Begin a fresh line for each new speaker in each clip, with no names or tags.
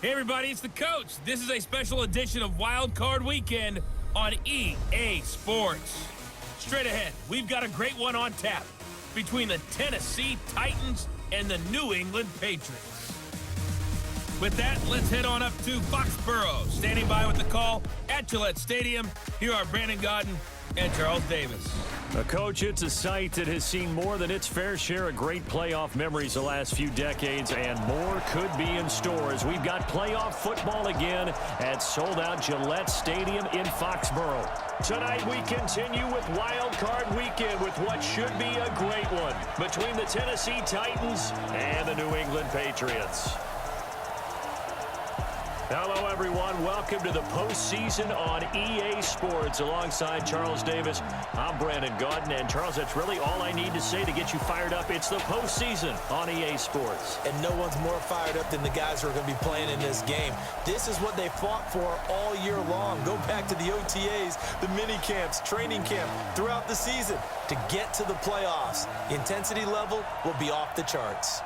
Hey everybody, it's the coach. This is a special edition of Wild Card Weekend on EA Sports. Straight ahead, we've got a great one on tap between the Tennessee Titans and the New England Patriots. With that, let's head on up to Foxborough. Standing by with the call at Gillette Stadium, here are Brandon Gaudin and Charles Davis.
Coach, it's a site that has seen more than its fair share of great playoff memories the last few decades, and more could be in store as we've got playoff football again at sold-out Gillette Stadium in Foxborough. Tonight we continue with Wild Card Weekend with what should be a great one between the Tennessee Titans and the New England Patriots. Hello, everyone. Welcome to the postseason on EA Sports. Alongside Charles Davis, I'm Brandon Gaudin. And, Charles, that's really all I need to say to get you fired up. It's the postseason on EA Sports.
And no one's more fired up than the guys who are going to be playing in this game. This is what they fought for all year long. Go back to the OTAs, the mini camps, training camp, throughout the season to get to the playoffs. The intensity level will be off the charts.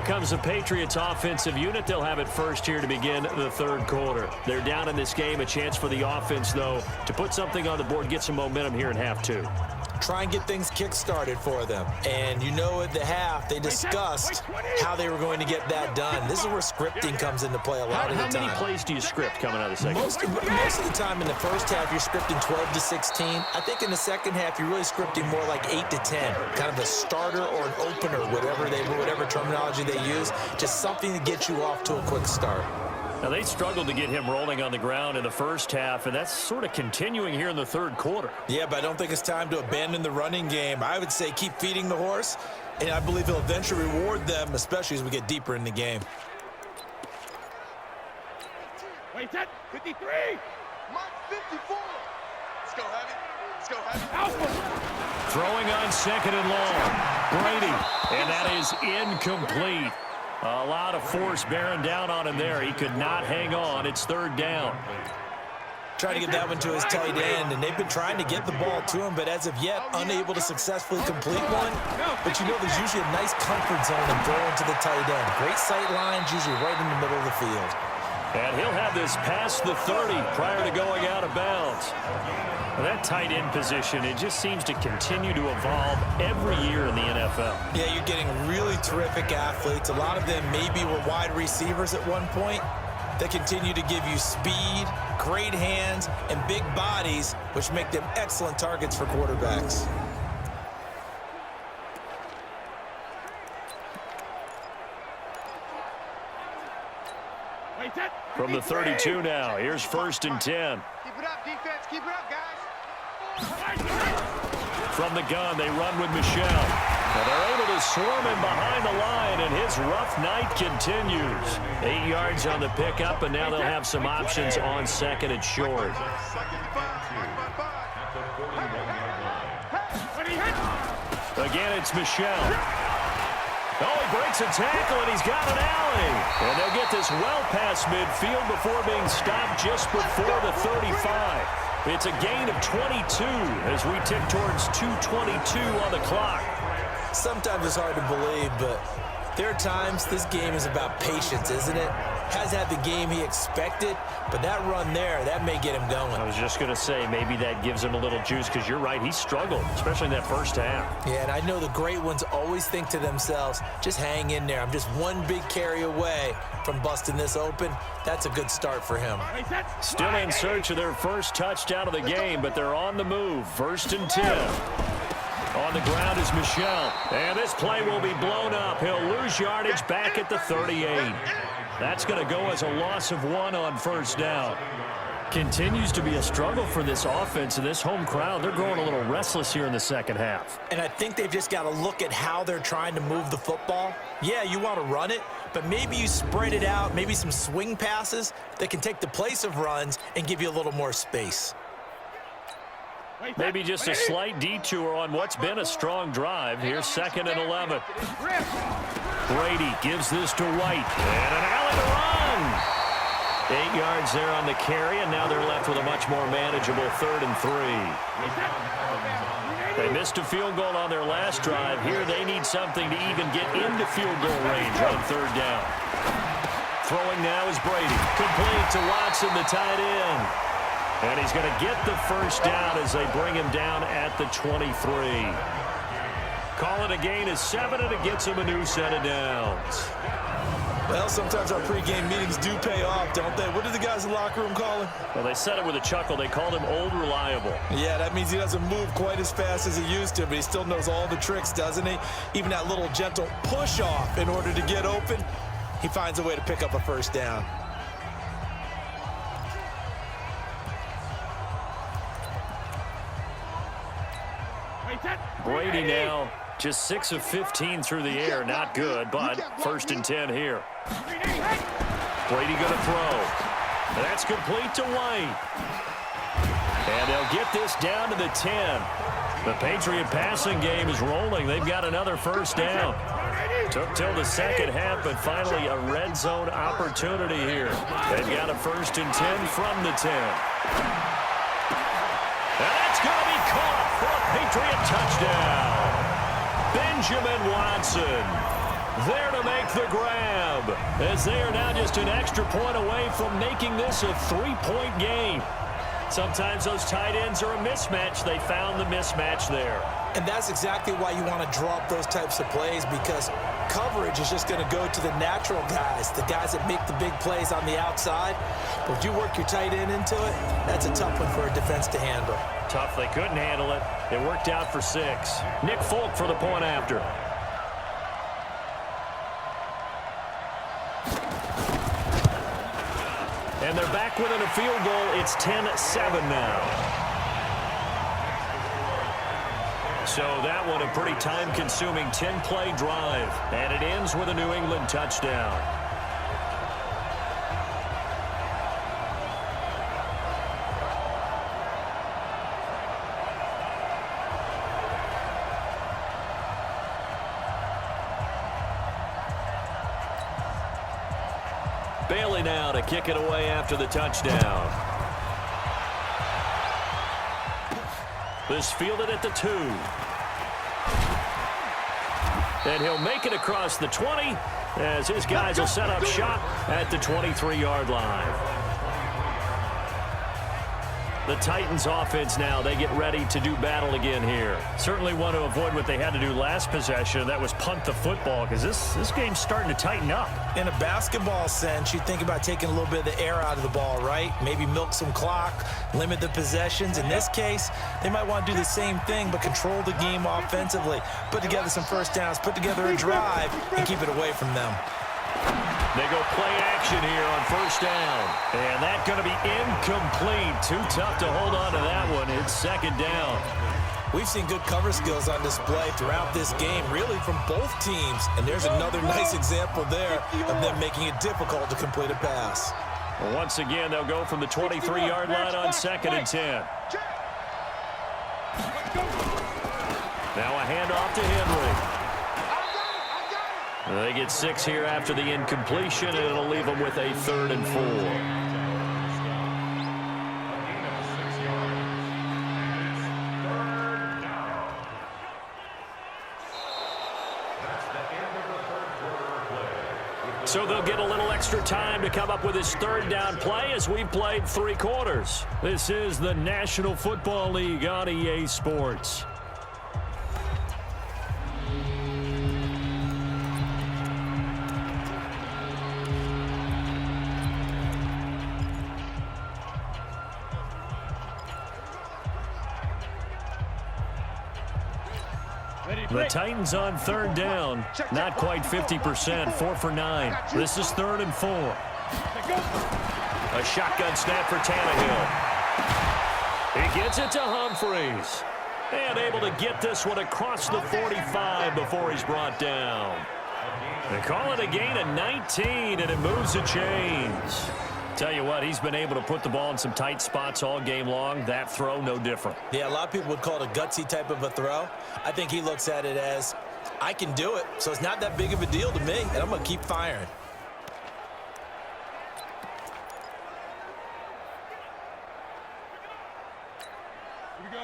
comes the Patriots offensive unit. They'll have it first here to begin the third quarter. They're down in this game. A chance for the offense, though, to put something on the board, get some momentum here in half two.
Try and get things kick-started for them. And you know at the half, they discussed how they were going to get that done. This is where scripting comes into play a lot of the time.
How many plays do you script coming out of the second?
Most of the time in the first half, you're scripting 12 to 16. I think in the second half, you're really scripting more like 8 to 10. Kind of a starter or an opener, whatever terminology they use. Just something to get you off to a quick start.
Now, they struggled to get him rolling on the ground in the first half, and that's sort of continuing here in the third quarter.
Yeah, but I don't think it's time to abandon the running game. I would say keep feeding the horse, and I believe he'll eventually reward them, especially as we get deeper in the game.
Wait, 53.
Mark 54. Let's go, Heavy. Let's go, Heavy.
Throwing on second and long. Brady, and that is incomplete. A lot of force bearing down on him there. He could not hang on. It's third down.
Trying to get that one to his tight end, and they've been trying to get the ball to him, but as of yet, unable to successfully complete one. But you know there's usually a nice comfort zone in throwing to the tight end. Great sight lines, usually right in the middle of the field.
And he'll have this past the 30 prior to going out of bounds. Well, that tight end position, it just seems to continue to evolve every year in the NFL.
Yeah, you're getting really terrific athletes. A lot of them maybe were wide receivers at one point. They continue to give you speed, great hands, and big bodies, which make them excellent targets for quarterbacks.
From the 32 now, here's first and 10.
Keep it up, defense. Keep it up, guys.
From the gun, they run with Michelle. And they're able to swarm him behind the line, and his rough night continues. 8 yards on the pickup, and now they'll have some options on second and short. Again, it's Michelle. Oh, he breaks a tackle, and he's got an alley. And they'll get this well past midfield before being stopped just before the 35. It's a gain of 22 as we tick towards 2:22 on the clock.
Sometimes it's hard to believe, but there are times this game is about patience, isn't it? Has had the game he expected, but that run there, that may get him going.
I was just going to say, maybe that gives him a little juice, because you're right, he struggled, especially in that first half.
Yeah, and I know the great ones always think to themselves, just hang in there. I'm just one big carry away from busting this open. That's a good start for him.
Still in search of their first touchdown of the game, but they're on the move. First and 10. On the ground is Michelle. And this play will be blown up. He'll lose yardage back at the 38. That's going to go as a loss of 1 on first down. Continues to be a struggle for this offense and this home crowd. They're growing a little restless here in the second half.
And I think they've just got to look at how they're trying to move the football. Yeah, you want to run it, but maybe you spread it out, maybe some swing passes that can take the place of runs and give you a little more space.
Maybe just a slight detour on what's been a strong drive. Here's second and 11. Brady gives this to White. And an alley to run. 8 yards there on the carry, and now they're left with a much more manageable 3rd and 3. They missed a field goal on their last drive. Here they need something to even get into field goal range on 3rd down. Throwing now is Brady. Complete to Watson, the tight end. And he's going to get the first down as they bring him down at the 23. Call it a gain of 7, and it gets him a new set of downs.
Well, sometimes our pregame meetings do pay off, don't they? What did the guys in the locker room call him?
Well, they said it with a chuckle. They called him Old Reliable.
Yeah, that means he doesn't move quite as fast as he used to, but he still knows all the tricks, doesn't he? Even that little gentle push-off in order to get open, he finds a way to pick up a first down.
Brady now just 6 of 15 through the air. Not good, but first and 10 here. Brady going to throw. That's complete to White. And they'll get this down to the 10. The Patriot passing game is rolling. They've got another first down. Took till the second half, but finally a red zone opportunity here. They've got a first and 10 from the 10. And that's going to be caught for a Patriot touchdown. Benjamin Watson. There to make the grab, as they are now just an extra point away from making this a 3-point game. Sometimes those tight ends are a mismatch. They found the mismatch there.
And that's exactly why you want to draw up those types of plays, because coverage is just going to go to the natural guys, the guys that make the big plays on the outside. But if you work your tight end into it, that's a tough one for a defense to handle.
Tough. They couldn't handle it. It worked out for 6. Nick Folk for the point after. And they're back within a field goal. It's 10-7 now. So that one a pretty time-consuming 10-play drive. And it ends with a New England touchdown. Bailey now to kick it away after the touchdown. This fielded at the 2. And he'll make it across the 20 as his guys will set up shop at the 23-yard line. The Titans offense now, they get ready to do battle again here. Certainly want to avoid what they had to do last possession. That was punt the football, because this game's starting to tighten up.
In a basketball sense, you think about taking a little bit of the air out of the ball, right? Maybe milk some clock, limit the possessions. In this case, they might want to do the same thing, but control the game offensively. Put together some first downs, put together a drive, and keep it away from them.
They go play action here on first down. And that's going to be incomplete. Too tough to hold on to that one. It's second down.
We've seen good cover skills on display throughout this game, really from both teams. And there's another nice example there of them making it difficult to complete a pass.
Well, once again, they'll go from the 23-yard line on 2nd and 10. Now a handoff to Henry. They get 6 here after the incompletion, and it'll leave them with a 3rd and 4. So they'll get a little extra time to come up with his 3rd down play as we've played 3 quarters. This is the National Football League on EA Sports. The Titans on 3rd down. Not quite 50%. 4 for 9. This is 3rd and 4. A shotgun snap for Tannehill. He gets it to Humphries. And able to get this one across the 45 before he's brought down. They call it a gain of 19, and it moves the chains. Tell you what, he's been able to put the ball in some tight spots all game long. That throw, no different.
Yeah, a lot of people would call it a gutsy type of a throw. I think he looks at it as, I can do it, so it's not that big of a deal to me, and I'm going to keep firing.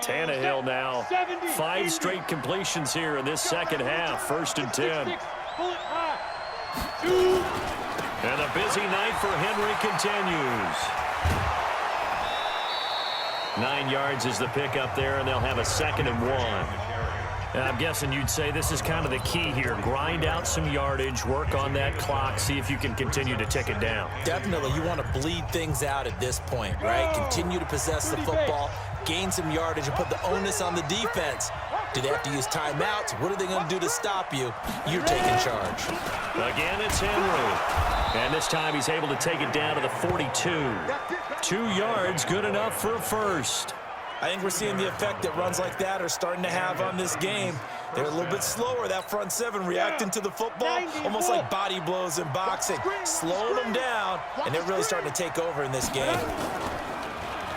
Tannehill now. 5 straight completions here in this second half. 1st and 10. And a busy night for Henry continues. 9 yards is the pickup there, and they'll have a 2nd and 1. And I'm guessing you'd say this is kind of the key here. Grind out some yardage, work on that clock, see if you can continue to tick it down.
Definitely. You want to bleed things out at this point, right? Continue to possess the football, gain some yardage, and put the onus on the defense. Do they have to use timeouts? What are they going to do to stop you? You're taking charge.
Again, it's Henry. And this time he's able to take it down to the 42. 2 yards, good enough for a first.
I think we're seeing the effect that runs like that are starting to have on this game. They're a little bit slower, that front 7, reacting to the football, almost like body blows in boxing. Slowing them down, and they're really starting to take over in this game.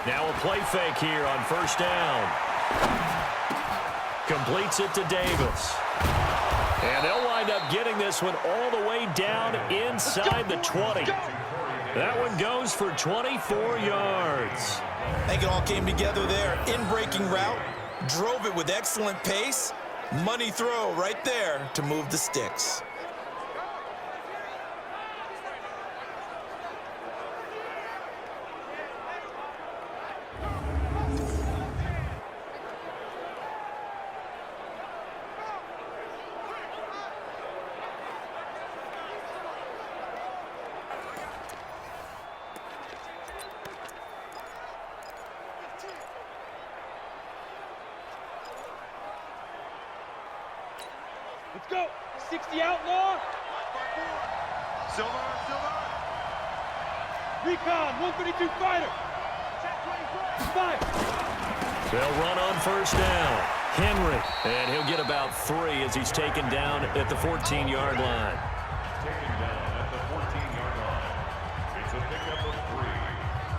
Now a play fake here on first down. Completes it to Davis. And they'll wind up getting this one all the way down inside the 20. That one goes for 24 yards.
I think it all came together there. In-breaking route, drove it with excellent pace. Money throw right there to move the sticks.
Let's go. 60 outlaw.
Silver.
Recon, 132 fighter. 5.
They'll run on first down. Henry, and he'll get about 3 as he's taken down at the 14-yard line.
Taken down at the 14-yard line. It's a pickup of 3.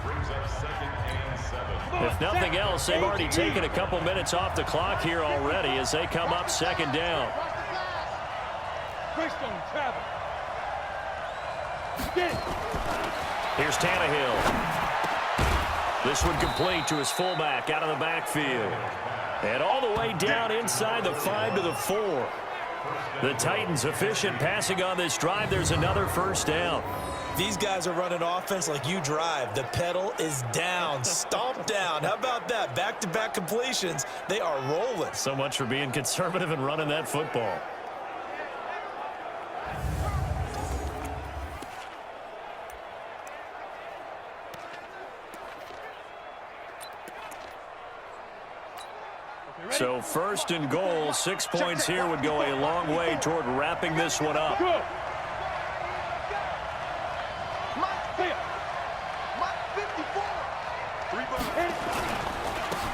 Brings up 2nd and 7.
If nothing else, they've already taken a couple minutes off the clock here already as they come up 2nd down.
Greystone, travel. Get it.
Here's Tannehill. This one complete to his fullback out of the backfield. And all the way down inside the 5 to the 4. The Titans efficient passing on this drive. There's another first down.
These guys are running offense like you drive. The pedal is down, stomp down. How about that? Back-to-back completions. They are rolling.
So much for being conservative and running that football. So 1st and goal, 6 points here would go a long way toward wrapping this one up.
Good.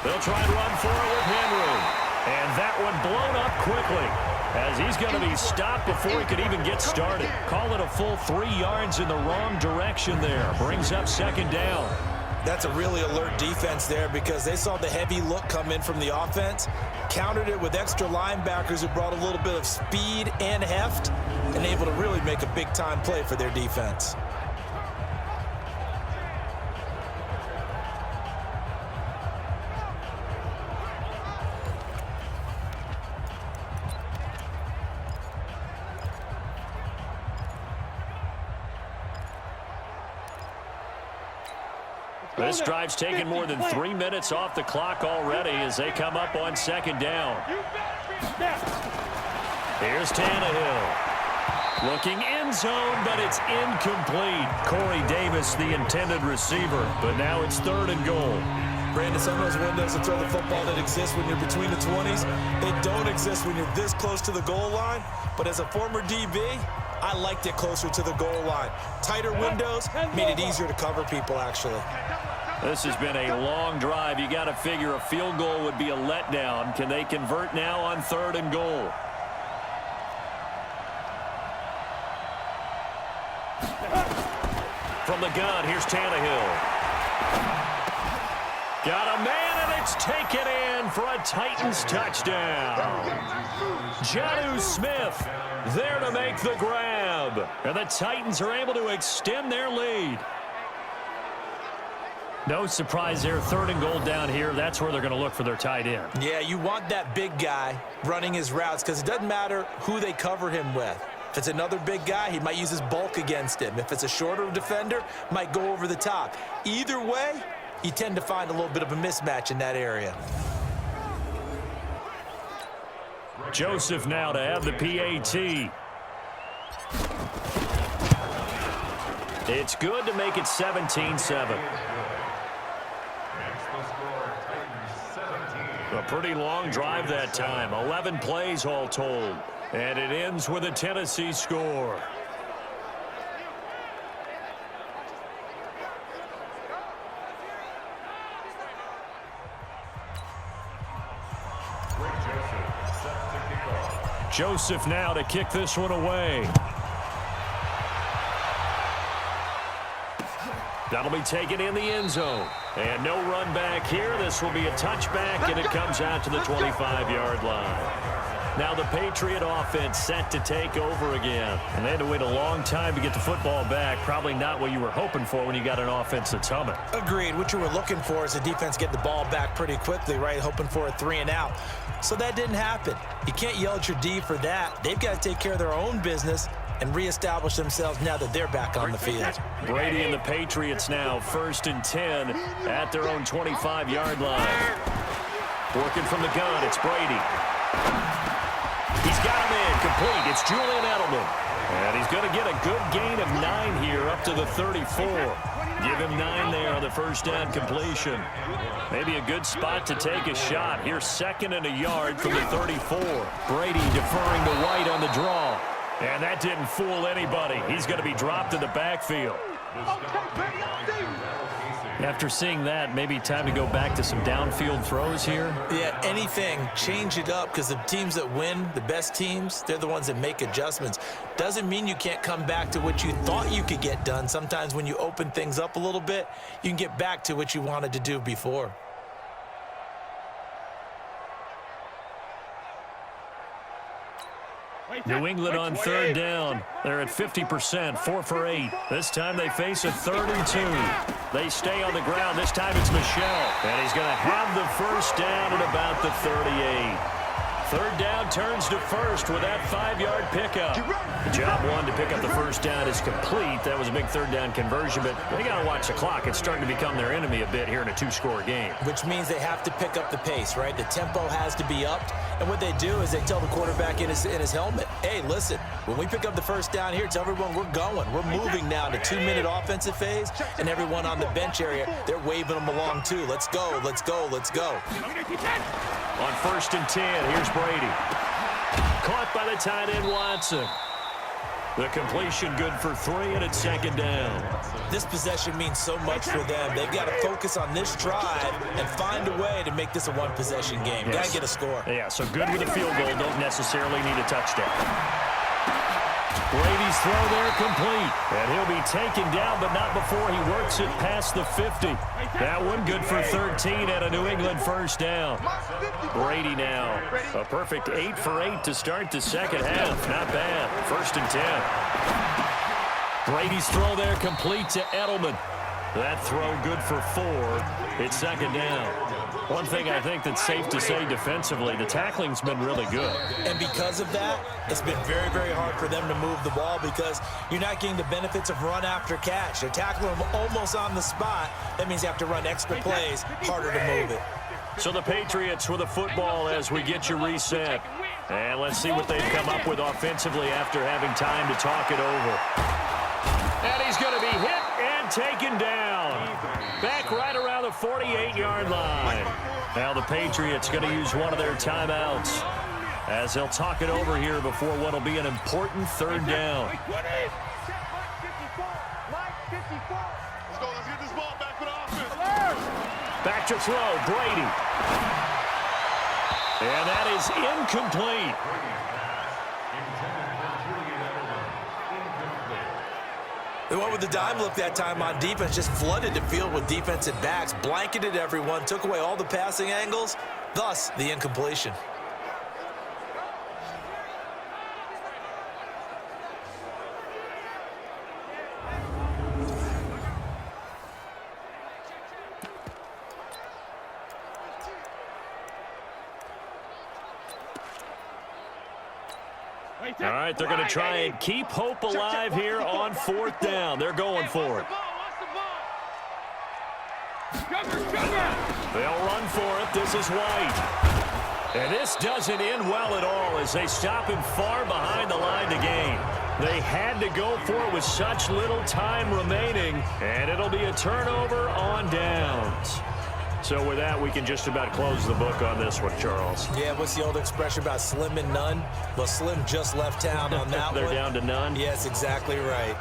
They'll try and run for it with Henry. And that one blown up quickly as he's going to be stopped before he could even get started. Call it a full 3 yards in the wrong direction there. Brings up 2nd down.
That's a really alert defense there because they saw the heavy look come in from the offense, countered it with extra linebackers who brought a little bit of speed and heft, and able to really make a big-time play for their defense.
This drive's taken more than 3 minutes off the clock already as they come up on 2nd down. Here's Tannehill. Looking end zone, but it's incomplete. Corey Davis, the intended receiver, but now it's 3rd and goal.
Brandon, some of those windows to throw the football that exist when you're between the 20s, they don't exist when you're this close to the goal line. But as a former DB, I liked it closer to the goal line. Tighter windows made it easier to cover people, actually.
This has been a long drive. You got to figure a field goal would be a letdown. Can they convert now on 3rd and goal? From the gun, here's Tannehill. Got a man, and it's taken in for a Titans touchdown. Jonnu Smith there to make the grab. And the Titans are able to extend their lead. No surprise there, 3rd and goal down here. That's where they're going to look for their tight end.
Yeah, you want that big guy running his routes because it doesn't matter who they cover him with. If it's another big guy, he might use his bulk against him. If it's a shorter defender, might go over the top. Either way, you tend to find a little bit of a mismatch in that area.
Joseph now to have the PAT. It's good to make it 17-7. A pretty long drive that time. 11 plays all told. And it ends with a Tennessee score. Joseph now to kick this one away. That'll be taken in the end zone. And no run back here. This will be a touchback, and it comes out to the 25-yard line. Now the Patriot offense set to take over again. And they had to wait a long time to get the football back. Probably not what you were hoping for when you got an offense that's humming.
Agreed. What you were looking for is the defense get the ball back pretty quickly, right? Hoping for a 3 and out. So that didn't happen. You can't yell at your D for that. They've got to take care of their own business and reestablish themselves now that they're back on the field.
Brady and the Patriots now 1st and 10 at their own 25-yard line. Working from the gun, it's Brady. He's got him in. Complete. It's Julian Edelman. And he's going to get a good gain of 9 here up to the 34. Give him 9 there on the first down completion. Maybe a good spot to take a shot. Here's 2nd and a yard from the 34. Brady deferring to White on the draw. And that didn't fool anybody. He's going to be dropped in the backfield. After seeing that, maybe time to go back to some downfield throws here.
Yeah, anything. Change it up, because the teams that win, the best teams, they're the ones that make adjustments. Doesn't mean you can't come back to what you thought you could get done. Sometimes when you open things up a little bit, you can get back to what you wanted to do before.
New England on 3rd down. They're at 50%, 4 for 8. This time they face a 3rd and 2. They stay on the ground. This time it's Michel. And he's going to have the first down at about the 38. 3rd down turns to 1st with that 5-yard pickup. Job 1 to pick up the first down is complete. That was a big 3rd down conversion, but they got to watch the clock. It's starting to become their enemy a bit here in a 2-score game.
Which means they have to pick up the pace, right? The tempo has to be upped. And what they do is they tell the quarterback in his helmet, hey, listen, when we pick up the first down here, tell everyone we're going. We're moving now to 2-minute offensive phase, and everyone on the bench area, they're waving them along too. Let's go, let's go, let's go.
On 1st and 10, here's Brady. Caught by the tight end, Watson. The completion good for 3, and it's 2nd down.
This possession means so much for them. They've got to focus on this drive and find a way to make this a one-possession game.
Yes.
Got to get a score.
Yeah, so good with a field goal. Don't necessarily need a touchdown. Brady's throw there complete. And he'll be taken down, but not before he works it past the 50. That one good for 13 at a New England first down. Brady now. A perfect 8 for 8 to start the second half. Not bad. 1st and 10. Brady's throw there complete to Edelman. That throw good for 4. It's 2nd down. One thing I think that's safe to say defensively, the tackling's been really good.
And because of that, it's been very, very hard for them to move the ball because you're not getting the benefits of run after catch. They're tackling them almost on the spot. That means you have to run extra plays, harder to move it.
So the Patriots with the football as we get you reset. And let's see what they've come up with offensively after having time to talk it over. And he's going to be hit and taken down. Back right around the 48-yard line. Now the Patriots going to use one of their timeouts as they'll talk it over here before what will be an important 3rd down.
Let's go. Let's get this ball back for the offense.
Back to throw, Brady. And that is incomplete.
They went with the dime look that time on defense, just flooded the field with defensive backs, blanketed everyone, took away all the passing angles, thus the incompletion.
All right, they're going to try and keep hope alive here on 4th down. They're going for it. They'll run for it. This is White. And this doesn't end well at all as they stop him far behind the line to gain. They had to go for it with such little time remaining, and it'll be a turnover on downs. So with that, we can just about close the book on this one, Charles.
Yeah, what's the old expression about slim and none? Well, Slim just left town on that
They're
one.
down to none?
Yes, exactly right.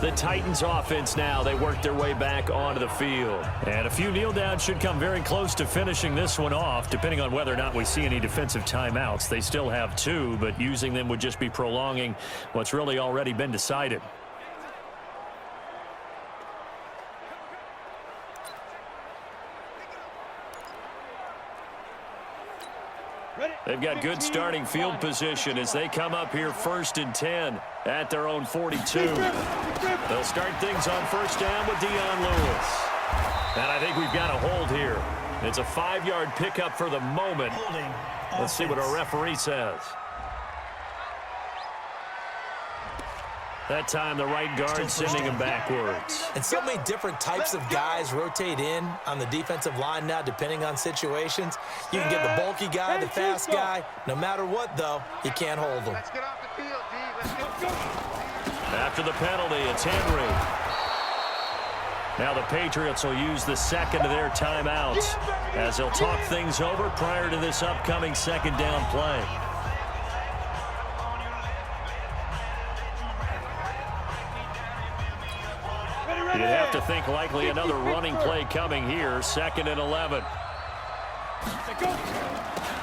The Titans offense now, they work their way back onto the field. And a few kneel downs should come very close to finishing this one off, depending on whether or not we see any defensive timeouts. They still have 2, but using them would just be prolonging what's really already been decided. They've got good starting field position as they come up here 1st and 10 at their own 42. They'll start things on 1st down with Dion Lewis. And I think we've got a hold here. It's a 5-yard pickup for the moment. Let's see what our referee says. That time the right guard sending him backwards.
And so many different types of guys rotate in on the defensive line now, depending on situations. You can get the bulky guy, the fast guy. No matter what, though, you can't hold them.
Let's get off the field, D. Let's go.
After the penalty, it's Henry. Now the Patriots will use the second of their timeouts as they'll talk things over prior to this upcoming second down play. You'd have to think likely another running play coming here. 2nd and 11.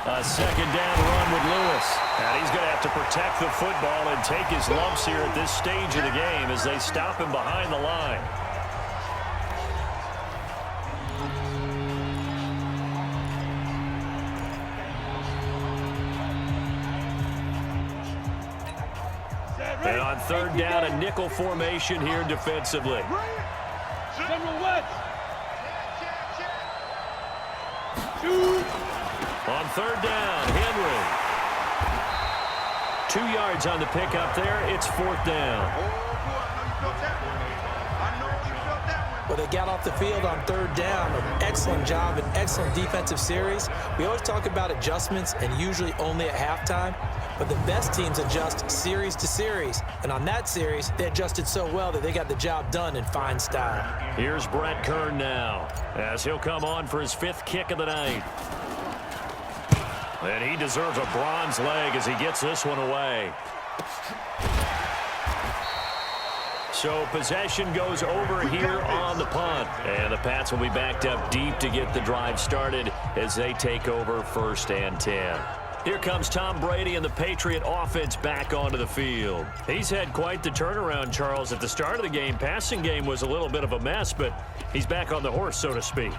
A second down run with Lewis. And he's going to have to protect the football and take his lumps here at this stage of the game as they stop him behind the line. And on 3rd down, a nickel formation here defensively.
General West.
On 3rd down, Henry. 2 yards on the pickup there. It's 4th down.
Well, they got off the field on 3rd down. An excellent job, an excellent defensive series. We always talk about adjustments and usually only at halftime. But the best teams adjust series to series. And on that series, they adjusted so well that they got the job done in fine style.
Here's Brett Kern now as he'll come on for his 5th kick of the night. And he deserves a bronze leg as he gets this one away. So possession goes over here on the punt. And the Pats will be backed up deep to get the drive started as they take over 1st and 10. Here comes Tom Brady and the Patriot offense back onto the field. He's had quite the turnaround, Charles. At the start of the game, passing game was a little bit of a mess, but he's back on the horse, so to speak.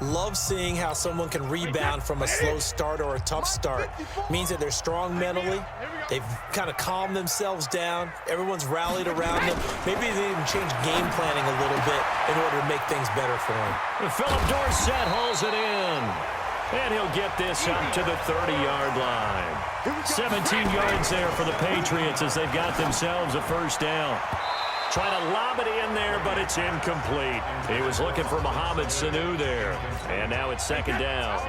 Love seeing how someone can rebound from a slow start or a tough start. Means that they're strong mentally. They've kind of calmed themselves down. Everyone's rallied around them. Maybe they even changed game planning a little bit in order to make things better for them.
And Philip Dorsett hauls it in. And he'll get this up to the 30-yard line. 17 yards there for the Patriots as they've got themselves a 1st down. Trying to lob it in there, but it's incomplete. He was looking for Mohamed Sanu there. And now it's 2nd down.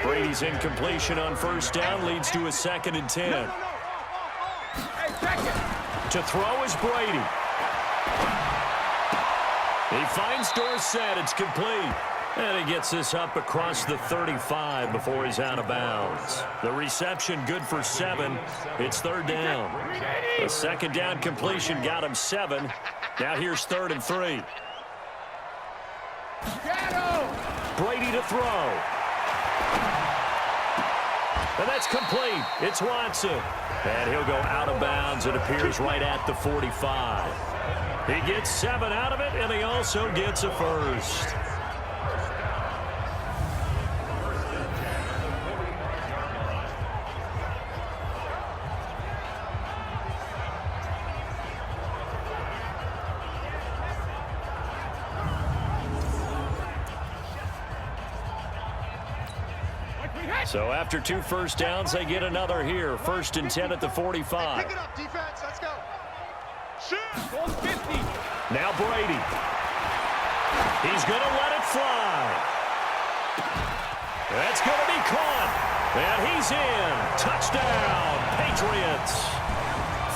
Brady's incompletion on 1st down leads to a 2nd and 10. To throw is Brady. He finds Dorsett. It's complete. And he gets this up across the 35 before he's out of bounds. The reception good for 7. It's 3rd down. A 2nd down completion got him 7. Now here's 3rd and 3. Brady to throw. And that's complete. It's Watson. And he'll go out of bounds. It appears right at the 45. He gets 7 out of it, and he also gets a 1st. So after 2 1st downs, they get another here. 1st and 10 at the 45.
Pick it up, defense. Let's go. Shoot.
50.
Now Brady. He's going to let it fly. That's going to be caught. And he's in. Touchdown, Patriots.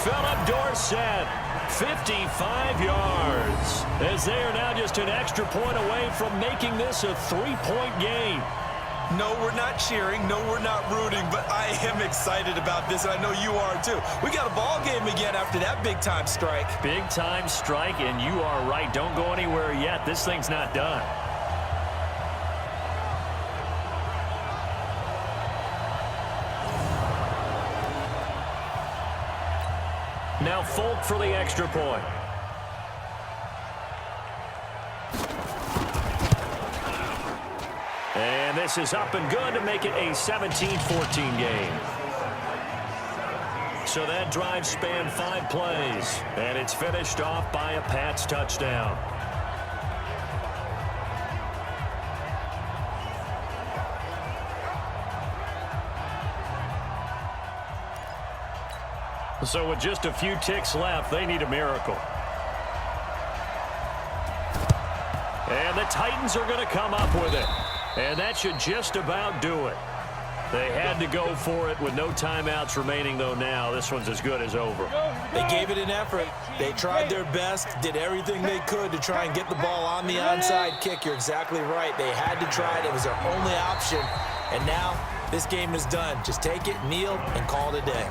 Philip Dorsett, 55 yards. As they are now just an extra point away from making this a 3-point game.
No, we're not cheering. No, we're not rooting, but I am excited about this, and I know you are too. We got a ball game again after that big-time strike.
Big-time strike, and you are right. Don't go anywhere yet. This thing's not done. Now Folk for the extra point. And this is up and good to make it a 17-14 game. So that drive spanned 5 plays, and it's finished off by a Pats touchdown. So with just a few ticks left, they need a miracle. And the Titans are going to come up with it. And that should just about do it. They had to go for it with no timeouts remaining, though now. This one's as good as over.
They gave it an effort. They tried their best, did everything they could to try and get the ball on the onside kick. You're exactly right. They had to try it. It was their only option. And now this game is done. Just take it, kneel, and call it a day.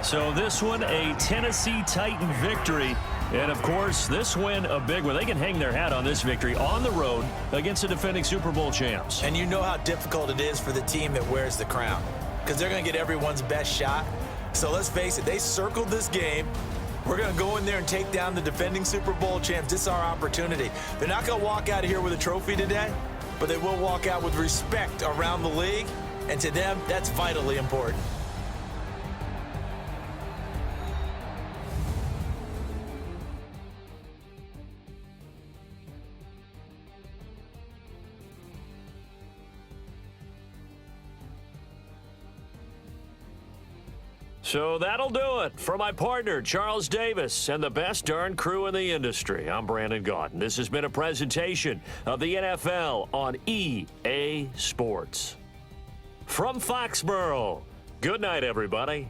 So this one, a Tennessee Titan victory. And, of course, this win, a big one. They can hang their hat on this victory on the road against the defending Super Bowl champs.
And you know how difficult it is for the team that wears the crown, because they're going to get everyone's best shot. So let's face it, they circled this game. We're going to go in there and take down the defending Super Bowl champs. This is our opportunity. They're not going to walk out of here with a trophy today, but they will walk out with respect around the league. And to them, that's vitally important.
So that'll do it. For my partner, Charles Davis, and the best darn crew in the industry, I'm Brandon Gaudin. This has been a presentation of the NFL on EA Sports. From Foxborough, good night, everybody.